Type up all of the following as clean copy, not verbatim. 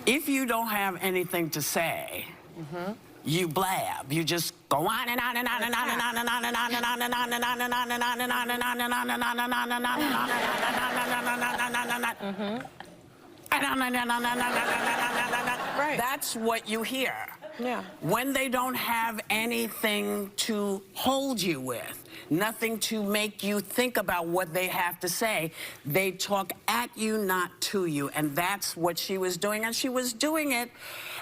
If you don't have anything to say, you blab. You just go on and on and on and on and on and on and on and on and on and on and on and on and on and on and on and on and on and on and on. Right. That's what you hear. Yeah. When they don't have anything to hold you with, nothing to make you think about what they have to say, they talk at you, not to you. And that's what she was doing. And she was doing it,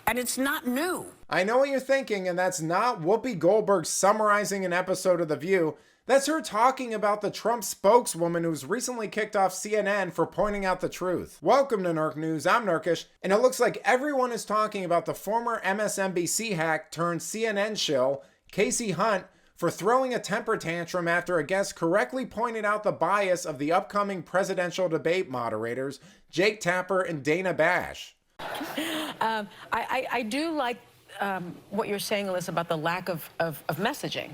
and it's not new. I know what you're thinking, and that's not Whoopi Goldberg summarizing an episode of The View. That's her talking about the Trump spokeswoman who's recently kicked off CNN for pointing out the truth. Welcome to Nerk News, I'm Nerkish, and it looks like everyone is talking about the former MSNBC hack turned CNN shill, Casey Hunt, for throwing a temper tantrum after a guest correctly pointed out the bias of the upcoming presidential debate moderators, Jake Tapper and Dana Bash. I do like what you're saying, Alyssa, about the lack of messaging.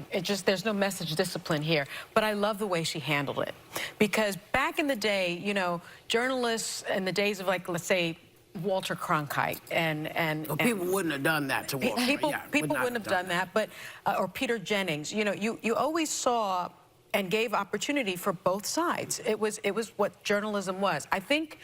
There's no message discipline here. But I love the way she handled it. Because back in the day, you know, journalists in the days of, like, let's say, Walter Cronkite and people wouldn't have done that to Walter. People wouldn't have done that, but or Peter Jennings. You know, you always saw and gave opportunity for both sides. It was what journalism was. I think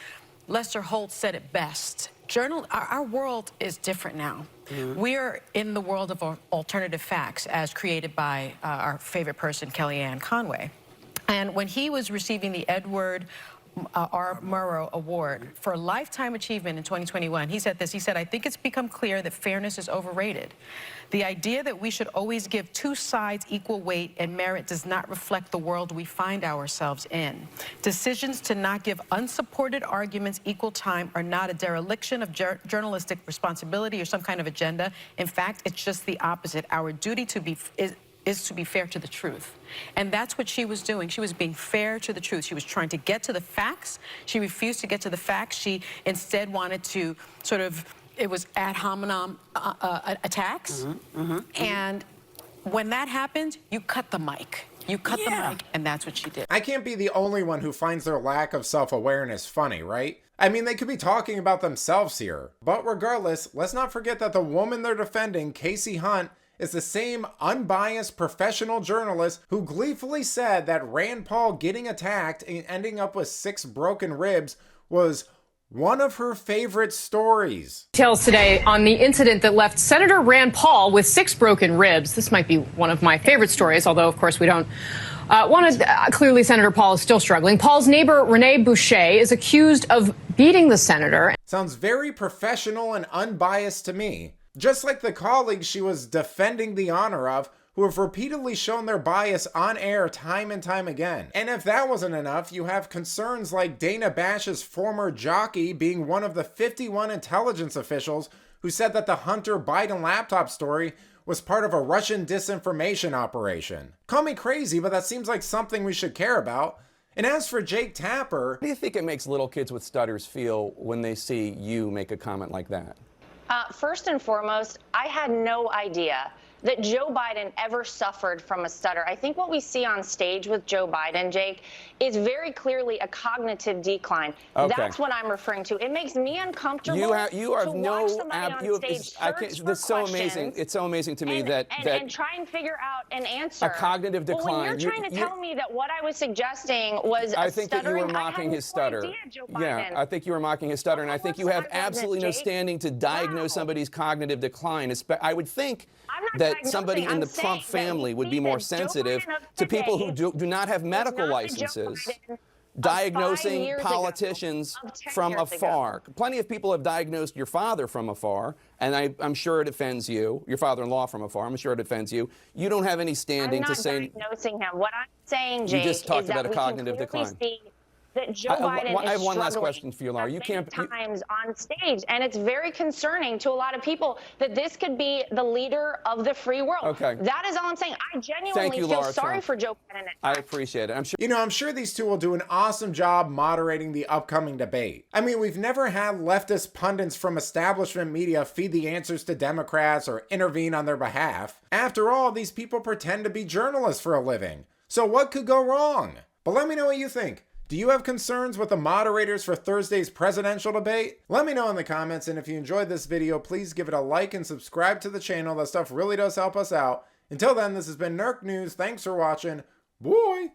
Lester Holt said it best. Our world is different now. We're in the world of alternative facts as created by our favorite person, Kellyanne Conway. And when he was receiving the Edward R. Murrow Award for Lifetime Achievement in 2021, he said this. He said, "I think it's become clear that fairness is overrated. The idea that we should always give two sides equal weight and merit does not reflect the world we find ourselves in. Decisions to not give unsupported arguments equal time are not a dereliction of journalistic responsibility or some kind of agenda. In fact, it's just the opposite. Our duty is to be fair to the truth." And that's what she was doing. She was being fair to the truth. She was trying to get to the facts. She refused to get to the facts. She instead wanted to sort of, it was ad hominem attacks. And when that happens, you cut the mic. You cut the mic, and that's what she did. I can't be the only one who finds their lack of self-awareness funny, right? I mean, they could be talking about themselves here. But regardless, let's not forget that the woman they're defending, Casey Hunt, is the same unbiased professional journalist who gleefully said that Rand Paul getting attacked and ending up with 6 broken ribs was one of her favorite stories. Details today on the incident that left Senator Rand Paul with 6 broken ribs. This might be one of my favorite stories, although, of course, we don't want to. Clearly, Senator Paul is still struggling. Paul's neighbor, Renee Boucher, is accused of beating the senator. Sounds very professional and unbiased to me. Just like the colleagues she was defending the honor of, who have repeatedly shown their bias on air time and time again. And if that wasn't enough, you have concerns like Dana Bash's former jockey being one of the 51 intelligence officials who said that the Hunter Biden laptop story was part of a Russian disinformation operation. Call me crazy, but that seems like something we should care about. And as for Jake Tapper... How do you think it makes little kids with stutters feel when they see you make a comment like that? First and foremost, I had no idea that Joe Biden ever suffered from a stutter. I think what we see on stage with Joe Biden, Jake, is very clearly a cognitive decline. Okay. That's what I'm referring to. It makes me uncomfortable You have to watch somebody on stage search for that's so amazing. questions It's so amazing to me and try and figure out an answer. A cognitive decline. Well, when you're trying to tell me that what I was suggesting was I think that you were stuttering, mocking his stutter. idea, Joe Biden. Yeah, I think you were mocking his stutter, and I think you have absolutely no standing to diagnose somebody's cognitive decline. I would think that somebody in the Trump family would be more sensitive to people who do not have medical licenses diagnosing politicians from afar. Plenty of people have diagnosed your father from afar, and I'm sure it offends you, your father-in-law from afar. I'm sure it offends you. You don't have any standing to say... I'm not diagnosing him. What I'm saying, Jake, you just talked is about that a cognitive decline. That Joe Biden I have is one last struggling question for you, Laura. You can't times on stage, and it's very concerning to a lot of people that this could be the leader of the free world. Okay. That is all I'm saying. I genuinely feel Laura sorry Trump. for Joe Biden. I appreciate it. I'm sure these two will do an awesome job moderating the upcoming debate. I mean, we've never had leftist pundits from establishment media feed the answers to Democrats or intervene on their behalf. After all, these people pretend to be journalists for a living. So what could go wrong? But let me know what you think. Do you have concerns with the moderators for Thursday's presidential debate? Let me know in the comments, and if you enjoyed this video, please give it a like and subscribe to the channel. That stuff really does help us out. Until then, this has been Nerk News. Thanks for watching. Boy!